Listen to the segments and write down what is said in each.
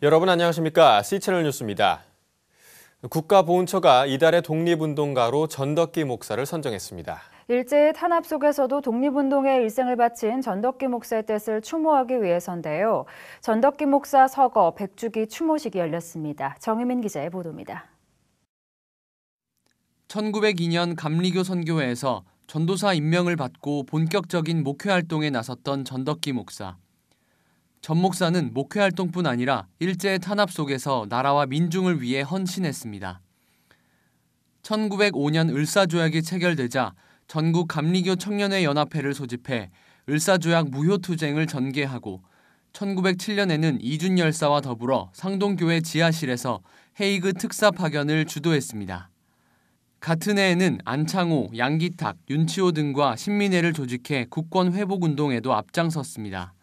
여러분 안녕하십니까? C채널 뉴스입니다. 국가보훈처가 이달의 독립운동가로 전덕기 목사를 선정했습니다. 일제의 탄압 속에서도 독립운동에 일생을 바친 전덕기 목사의 뜻을 추모하기 위해서인데요. 전덕기 목사 서거 100주기 추모식이 열렸습니다. 정희민 기자의 보도입니다. 1902년 감리교 선교회에서 전도사 임명을 받고 본격적인 목회 활동에 나섰던 전덕기 목사. 전 목사는 목회 활동뿐 아니라 일제의 탄압 속에서 나라와 민중을 위해 헌신했습니다. 1905년 을사조약이 체결되자 전국 감리교 청년회 연합회를 소집해 을사조약 무효투쟁을 전개하고 1907년에는 이준 열사와 더불어 상동교회 지하실에서 헤이그 특사 파견을 주도했습니다. 같은 해에는 안창호, 양기탁, 윤치호 등과 신민회를 조직해 국권 회복운동에도 앞장섰습니다.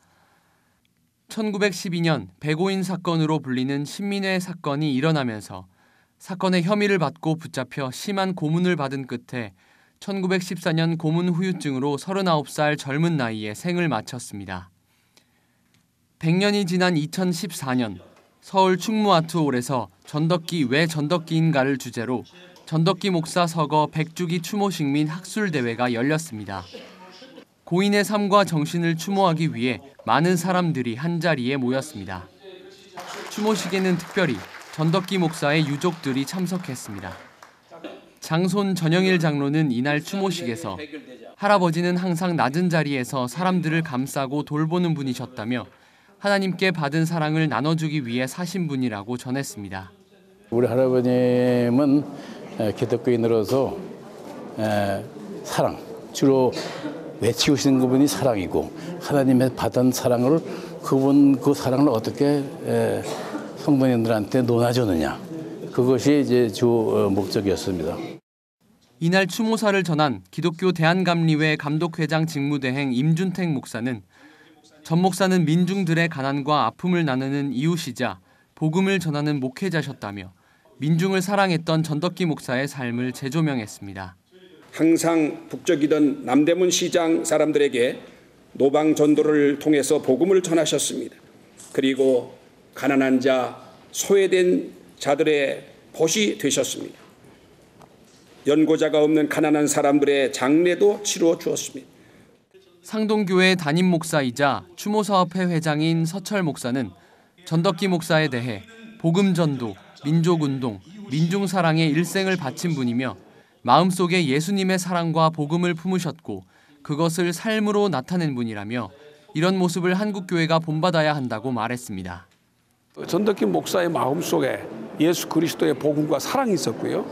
1912년 백오인 사건으로 불리는 신민회 사건이 일어나면서 사건의 혐의를 받고 붙잡혀 심한 고문을 받은 끝에 1914년 고문 후유증으로 39살 젊은 나이에 생을 마쳤습니다. 100년이 지난 2014년 서울 충무아트홀에서 전덕기 왜 전덕기인가를 주제로 전덕기 목사 서거 100주기 추모식 및 학술대회가 열렸습니다. 고인의 삶과 정신을 추모하기 위해 많은 사람들이 한자리에 모였습니다. 추모식에는 특별히 전덕기 목사의 유족들이 참석했습니다. 장손 전영일 장로는 이날 추모식에서 할아버지는 항상 낮은 자리에서 사람들을 감싸고 돌보는 분이셨다며 하나님께 받은 사랑을 나눠주기 위해 사신 분이라고 전했습니다. 우리 할아버님은 기독교인으로서 사랑, 주로 외치우시는 그분이 사랑이고 하나님의 받은 사랑을 그 사랑을 어떻게 성도님들한테 논아주느냐, 그것이 이제 주 목적이었습니다. 이날 추모사를 전한 기독교 대한감리회 감독회장 직무대행 임준택 목사는 전 목사는 민중들의 가난과 아픔을 나누는 이웃이자 복음을 전하는 목회자셨다며 민중을 사랑했던 전덕기 목사의 삶을 재조명했습니다. 항상 북적이던 남대문 시장 사람들에게 노방 전도를 통해서 복음을 전하셨습니다. 그리고 가난한 자, 소외된 자들의 벗이 되셨습니다. 연고자가 없는 가난한 사람들의 장례도 치루어 주었습니다. 상동교회 담임 목사이자 추모사업회 회장인 서철 목사는 전덕기 목사에 대해 복음전도, 민족운동, 민중사랑에 일생을 바친 분이며 마음속에 예수님의 사랑과 복음을 품으셨고 그것을 삶으로 나타낸 분이라며 이런 모습을 한국교회가 본받아야 한다고 말했습니다. 전덕기 목사의 마음속에 예수 그리스도의 복음과 사랑이 있었고요.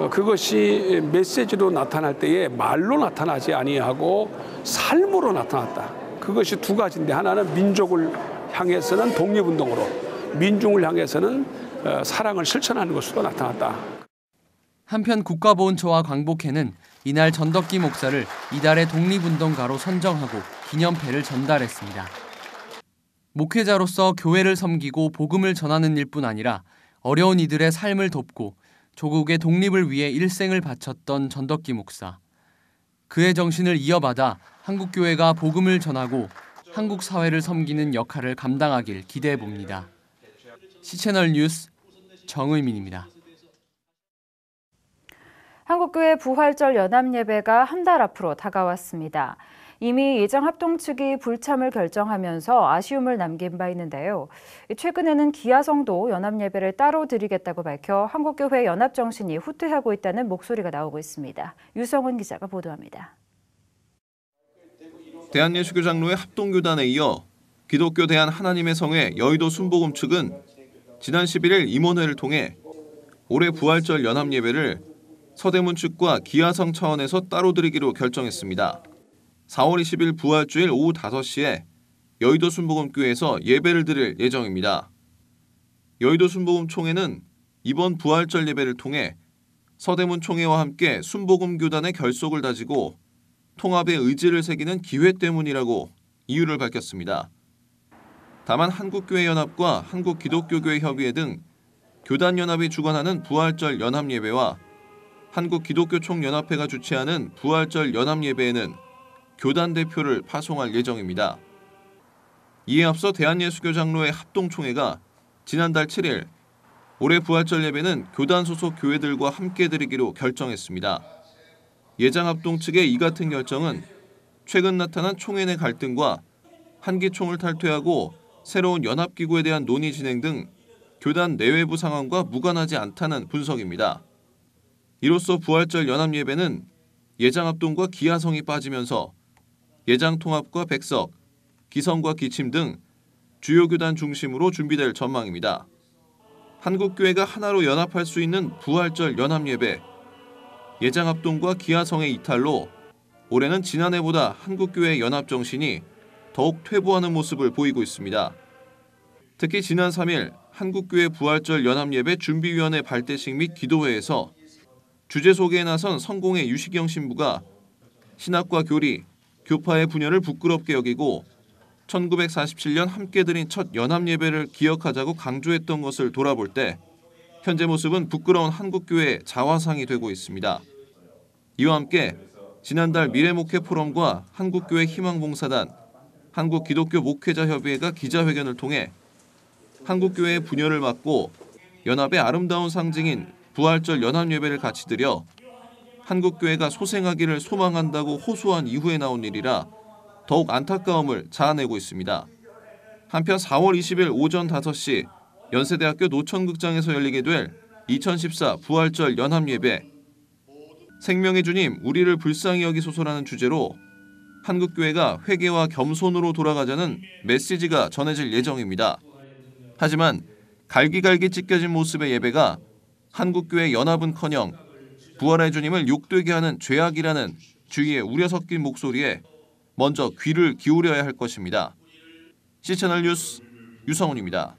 그것이 메시지로 나타날 때에 말로 나타나지 아니하고 삶으로 나타났다. 그것이 두 가지인데, 하나는 민족을 향해서는 독립운동으로, 민중을 향해서는 사랑을 실천하는 것으로 나타났다. 한편 국가보훈처와 광복회는 이날 전덕기 목사를 이달의 독립운동가로 선정하고 기념패를 전달했습니다. 목회자로서 교회를 섬기고 복음을 전하는 일뿐 아니라 어려운 이들의 삶을 돕고 조국의 독립을 위해 일생을 바쳤던 전덕기 목사. 그의 정신을 이어받아 한국교회가 복음을 전하고 한국 사회를 섬기는 역할을 감당하길 기대해 봅니다. C채널 뉴스 정의민입니다. 한국교회 부활절 연합예배가 한 달 앞으로 다가왔습니다. 이미 예정 합동 측이 불참을 결정하면서 아쉬움을 남긴 바 있는데요. 최근에는 기아성도 연합예배를 따로 드리겠다고 밝혀 한국교회 연합정신이 후퇴하고 있다는 목소리가 나오고 있습니다. 유성은 기자가 보도합니다. 대한예수교장로회 합동교단에 이어 기독교 대한 하나님의 성회 여의도 순복음 측은 지난 11일 임원회를 통해 올해 부활절 연합예배를 서대문 측과 기아성 차원에서 따로 드리기로 결정했습니다. 4월 20일 부활주일 오후 5시에 여의도 순복음교회에서 예배를 드릴 예정입니다. 여의도 순복음 총회는 이번 부활절 예배를 통해 서대문 총회와 함께 순복음교단의 결속을 다지고 통합의 의지를 새기는 기회 때문이라고 이유를 밝혔습니다. 다만 한국교회연합과 한국기독교교회협의회 등 교단연합이 주관하는 부활절 연합예배와 한국기독교총연합회가 주최하는 부활절 연합예배에는 교단 대표를 파송할 예정입니다. 이에 앞서 대한예수교장로회 합동총회가 지난달 7일 올해 부활절 예배는 교단 소속 교회들과 함께 드리기로 결정했습니다. 예장합동 측의 이 같은 결정은 최근 나타난 총회 내 갈등과 한기총을 탈퇴하고 새로운 연합기구에 대한 논의 진행 등 교단 내외부 상황과 무관하지 않다는 분석입니다. 이로써 부활절 연합예배는 예장합동과 기하성이 빠지면서 예장통합과 백석, 기성과 기침 등 주요 교단 중심으로 준비될 전망입니다. 한국교회가 하나로 연합할 수 있는 부활절 연합예배, 예장합동과 기하성의 이탈로 올해는 지난해보다 한국교회의 연합정신이 더욱 퇴보하는 모습을 보이고 있습니다. 특히 지난 3일 한국교회 부활절 연합예배 준비위원회 발대식 및 기도회에서 주제 소개에 나선 성공회 유시경 신부가 신학과 교리, 교파의 분열을 부끄럽게 여기고 1947년 함께 드린 첫 연합예배를 기억하자고 강조했던 것을 돌아볼 때 현재 모습은 부끄러운 한국교회의 자화상이 되고 있습니다. 이와 함께 지난달 미래목회 포럼과 한국교회 희망봉사단, 한국기독교 목회자협의회가 기자회견을 통해 한국교회의 분열을 막고 연합의 아름다운 상징인 부활절 연합예배를 같이 드려 한국교회가 소생하기를 소망한다고 호소한 이후에 나온 일이라 더욱 안타까움을 자아내고 있습니다. 한편 4월 20일 오전 5시 연세대학교 노천극장에서 열리게 될 2014 부활절 연합예배, 생명의 주님 우리를 불쌍히 여기소서라는 주제로 한국교회가 회개와 겸손으로 돌아가자는 메시지가 전해질 예정입니다. 하지만 갈기갈기 찢겨진 모습의 예배가 한국교회 연합은커녕 부활의 주님을 욕되게 하는 죄악이라는 주위의 우려 섞인 목소리에 먼저 귀를 기울여야 할 것입니다. C채널 뉴스 유성훈입니다.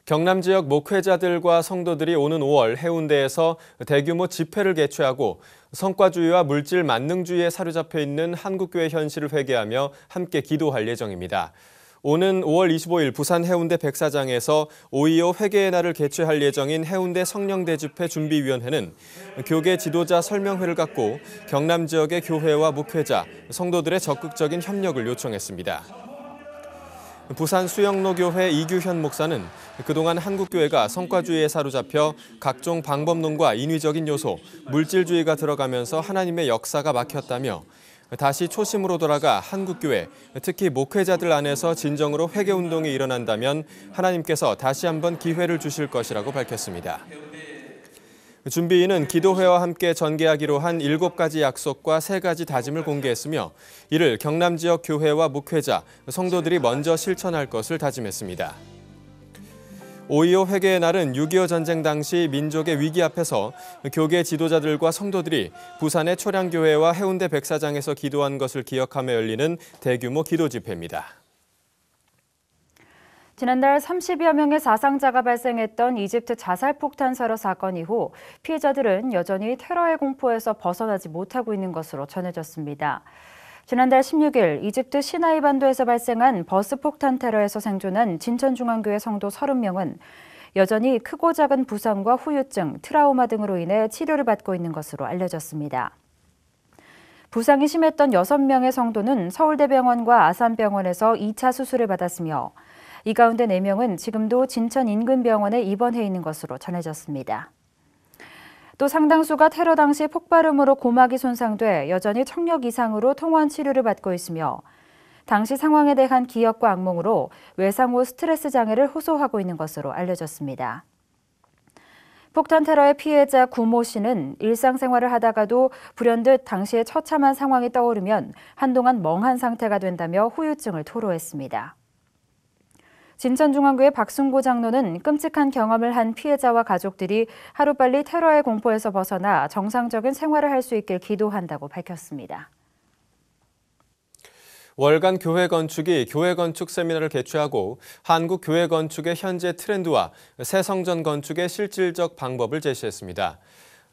경남 지역 목회자들과 성도들이 오는 5월 해운대에서 대규모 집회를 개최하고 성과주의와 물질 만능주의에 사로잡혀 있는 한국교회 현실을 회개하며 함께 기도할 예정입니다. 오는 5월 25일 부산 해운대 백사장에서 5.25 회개의 날을 개최할 예정인 해운대 성령대 집회 준비위원회는 교계 지도자 설명회를 갖고 경남 지역의 교회와 목회자, 성도들의 적극적인 협력을 요청했습니다. 부산 수영로교회 이규현 목사는 그동안 한국교회가 성과주의에 사로잡혀 각종 방법론과 인위적인 요소, 물질주의가 들어가면서 하나님의 역사가 막혔다며 다시 초심으로 돌아가 한국교회, 특히 목회자들 안에서 진정으로 회개운동이 일어난다면 하나님께서 다시 한번 기회를 주실 것이라고 밝혔습니다. 준비위는 기도회와 함께 전개하기로 한 7가지 약속과 3가지 다짐을 공개했으며 이를 경남 지역 교회와 목회자, 성도들이 먼저 실천할 것을 다짐했습니다. 5.25 회개의 날은 6.25 전쟁 당시 민족의 위기 앞에서 교계 지도자들과 성도들이 부산의 초량교회와 해운대 백사장에서 기도한 것을 기억하며 열리는 대규모 기도 집회입니다. 지난달 30여 명의 사상자가 발생했던 이집트 자살폭탄 테러 사건 이후 피해자들은 여전히 테러의 공포에서 벗어나지 못하고 있는 것으로 전해졌습니다. 지난달 16일 이집트 시나이 반도에서 발생한 버스 폭탄 테러에서 생존한 진천중앙교회 성도 30명은 여전히 크고 작은 부상과 후유증, 트라우마 등으로 인해 치료를 받고 있는 것으로 알려졌습니다. 부상이 심했던 6명의 성도는 서울대병원과 아산병원에서 2차 수술을 받았으며 이 가운데 4명은 지금도 진천 인근병원에 입원해 있는 것으로 전해졌습니다. 또 상당수가 테러 당시 폭발음으로 고막이 손상돼 여전히 청력 이상으로 통원 치료를 받고 있으며 당시 상황에 대한 기억과 악몽으로 외상 후 스트레스 장애를 호소하고 있는 것으로 알려졌습니다. 폭탄 테러의 피해자 구모 씨는 일상생활을 하다가도 불현듯 당시의 처참한 상황이 떠오르면 한동안 멍한 상태가 된다며 후유증을 토로했습니다. 진천중앙교회 박순고 장로는 끔찍한 경험을 한 피해자와 가족들이 하루빨리 테러의 공포에서 벗어나 정상적인 생활을 할 수 있길 기도한다고 밝혔습니다. 월간 교회 건축이 교회 건축 세미나를 개최하고 한국 교회 건축의 현재 트렌드와 새 성전 건축의 실질적 방법을 제시했습니다.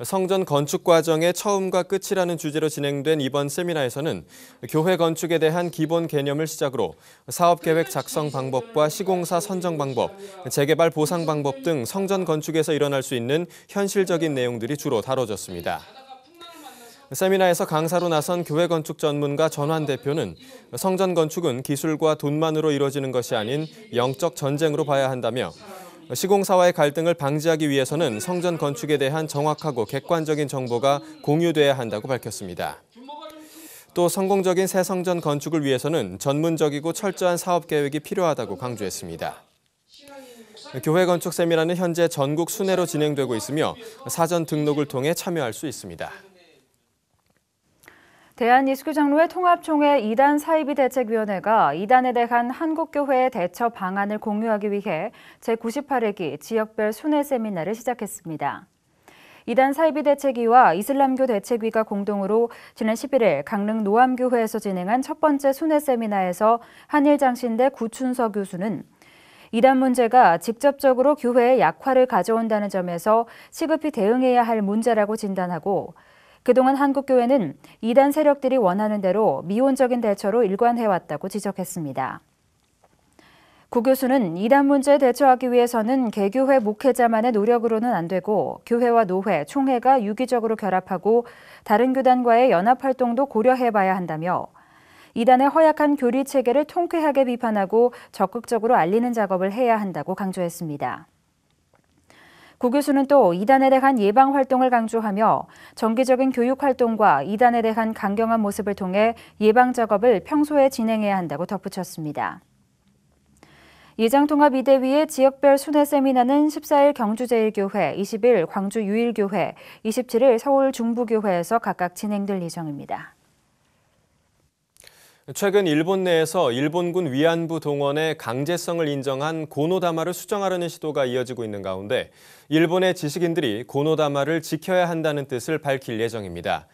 성전 건축 과정의 처음과 끝이라는 주제로 진행된 이번 세미나에서는 교회 건축에 대한 기본 개념을 시작으로 사업계획 작성 방법과 시공사 선정 방법, 재개발 보상 방법 등 성전 건축에서 일어날 수 있는 현실적인 내용들이 주로 다뤄졌습니다. 세미나에서 강사로 나선 교회 건축 전문가 전환 대표는 성전 건축은 기술과 돈만으로 이루어지는 것이 아닌 영적 전쟁으로 봐야 한다며 시공사와의 갈등을 방지하기 위해서는 성전 건축에 대한 정확하고 객관적인 정보가 공유돼야 한다고 밝혔습니다. 또 성공적인 새 성전 건축을 위해서는 전문적이고 철저한 사업 계획이 필요하다고 강조했습니다. 교회 건축 세미나는 현재 전국 순회로 진행되고 있으며 사전 등록을 통해 참여할 수 있습니다. 대한이수교장로회 통합총회 2단 사이비 대책위원회가 이단에 대한 한국교회의 대처 방안을 공유하기 위해 제98회기 지역별 순회 세미나를 시작했습니다. 이단 사이비 대책위와 이슬람교 대책위가 공동으로 지난 11일 강릉 노암교회에서 진행한 첫 번째 순회 세미나에서 한일장신대 구춘서 교수는 이단 문제가 직접적으로 교회의 약화를 가져온다는 점에서 시급히 대응해야 할 문제라고 진단하고 그동안 한국교회는 이단 세력들이 원하는 대로 미온적인 대처로 일관해왔다고 지적했습니다. 구 교수는 이단 문제에 대처하기 위해서는 개교회 목회자만의 노력으로는 안 되고 교회와 노회, 총회가 유기적으로 결합하고 다른 교단과의 연합활동도 고려해봐야 한다며 이단의 허약한 교리 체계를 통쾌하게 비판하고 적극적으로 알리는 작업을 해야 한다고 강조했습니다. 구 교수는 또 이단에 대한 예방 활동을 강조하며 정기적인 교육 활동과 이단에 대한 강경한 모습을 통해 예방 작업을 평소에 진행해야 한다고 덧붙였습니다. 예장통합이대위의 지역별 순회 세미나는 14일 경주제일교회, 20일 광주유일교회, 27일 서울 중부교회에서 각각 진행될 예정입니다. 최근 일본 내에서 일본군 위안부 동원의 강제성을 인정한 고노다마를 수정하려는 시도가 이어지고 있는 가운데 일본의 지식인들이 고노다마를 지켜야 한다는 뜻을 밝힐 예정입니다.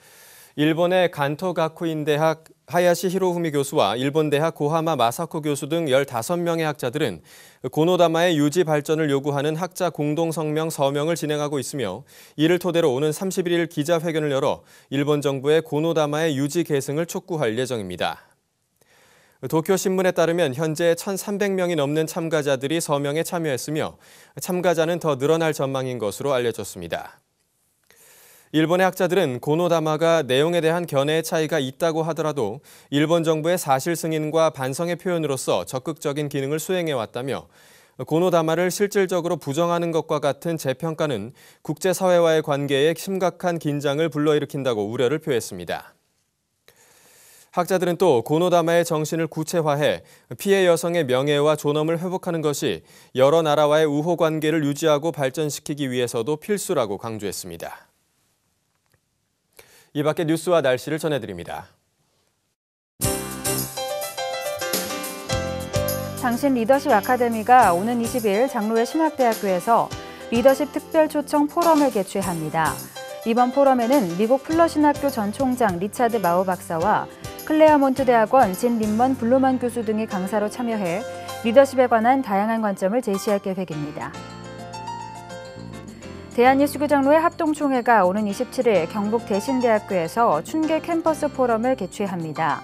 일본의 간토가쿠인 대학 하야시 히로후미 교수와 일본 대학 고하마 마사코 교수 등 15명의 학자들은 고노다마의 유지 발전을 요구하는 학자 공동성명 서명을 진행하고 있으며 이를 토대로 오는 31일 기자회견을 열어 일본 정부의 고노다마의 유지 계승을 촉구할 예정입니다. 도쿄신문에 따르면 현재 1,300명이 넘는 참가자들이 서명에 참여했으며 참가자는 더 늘어날 전망인 것으로 알려졌습니다. 일본의 학자들은 고노다마가 내용에 대한 견해의 차이가 있다고 하더라도 일본 정부의 사실 승인과 반성의 표현으로서 적극적인 기능을 수행해왔다며 고노다마를 실질적으로 부정하는 것과 같은 재평가는 국제사회와의 관계에 심각한 긴장을 불러일으킨다고 우려를 표했습니다. 학자들은 또 고노다마의 정신을 구체화해 피해 여성의 명예와 존엄을 회복하는 것이 여러 나라와의 우호 관계를 유지하고 발전시키기 위해서도 필수라고 강조했습니다. 이 밖에 뉴스와 날씨를 전해드립니다. 장신 리더십 아카데미가 오는 20일 장로회 신학대학교에서 리더십 특별 초청 포럼을 개최합니다. 이번 포럼에는 미국 플러신학교 전 총장 리차드 마우 박사와 클레어몬트 대학원 진 림먼 블루먼 교수 등이 강사로 참여해 리더십에 관한 다양한 관점을 제시할 계획입니다. 대한예수교장로회 합동총회가 오는 27일 경북 대신대학교에서 춘계 캠퍼스 포럼을 개최합니다.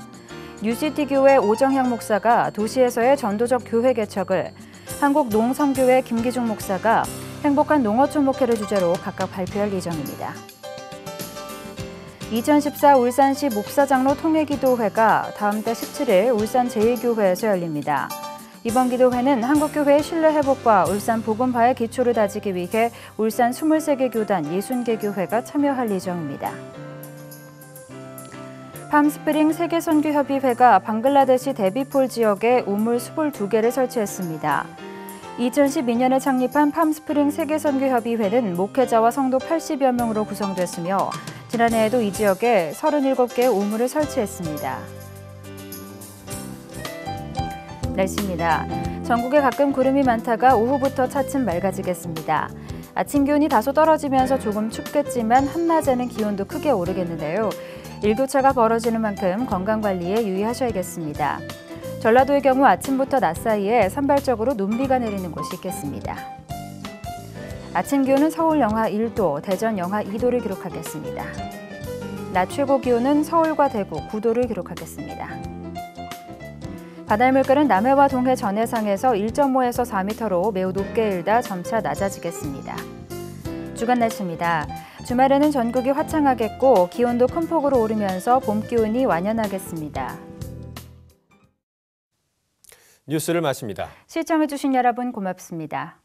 뉴시티교회 오정향 목사가 도시에서의 전도적 교회 개척을, 한국농성교회 김기중 목사가 행복한 농어촌 목회를 주제로 각각 발표할 예정입니다. 2014 울산시 목사장로 통일기도회가 다음 달 17일 울산 제1교회에서 열립니다. 이번 기도회는 한국교회의 신뢰 회복과 울산 복음화의 기초를 다지기 위해 울산 23개 교단 60개 교회가 참여할 예정입니다. 팜스프링 세계선교협의회가 방글라데시 데비폴 지역에 우물 22개를 설치했습니다. 2012년에 창립한 팜스프링 세계선교협의회는 목회자와 성도 80여 명으로 구성됐으며 지난해에도 이 지역에 37개의 우물을 설치했습니다. 날씨입니다. 전국에 가끔 구름이 많다가 오후부터 차츰 맑아지겠습니다. 아침 기온이 다소 떨어지면서 조금 춥겠지만 한낮에는 기온도 크게 오르겠는데요. 일교차가 벌어지는 만큼 건강관리에 유의하셔야겠습니다. 전라도의 경우 아침부터 낮 사이에 산발적으로 눈비가 내리는 곳이 있겠습니다. 아침 기온은 서울 영하 1도, 대전 영하 2도를 기록하겠습니다. 낮 최고 기온은 서울과 대구 9도를 기록하겠습니다. 바다의 물결은 남해와 동해 전해상에서 1.5에서 4m로 매우 높게 일다 점차 낮아지겠습니다. 주간 날씨입니다. 주말에는 전국이 화창하겠고 기온도 큰 폭으로 오르면서 봄 기운이 완연하겠습니다. 뉴스를 마칩니다. 시청해주신 여러분 고맙습니다.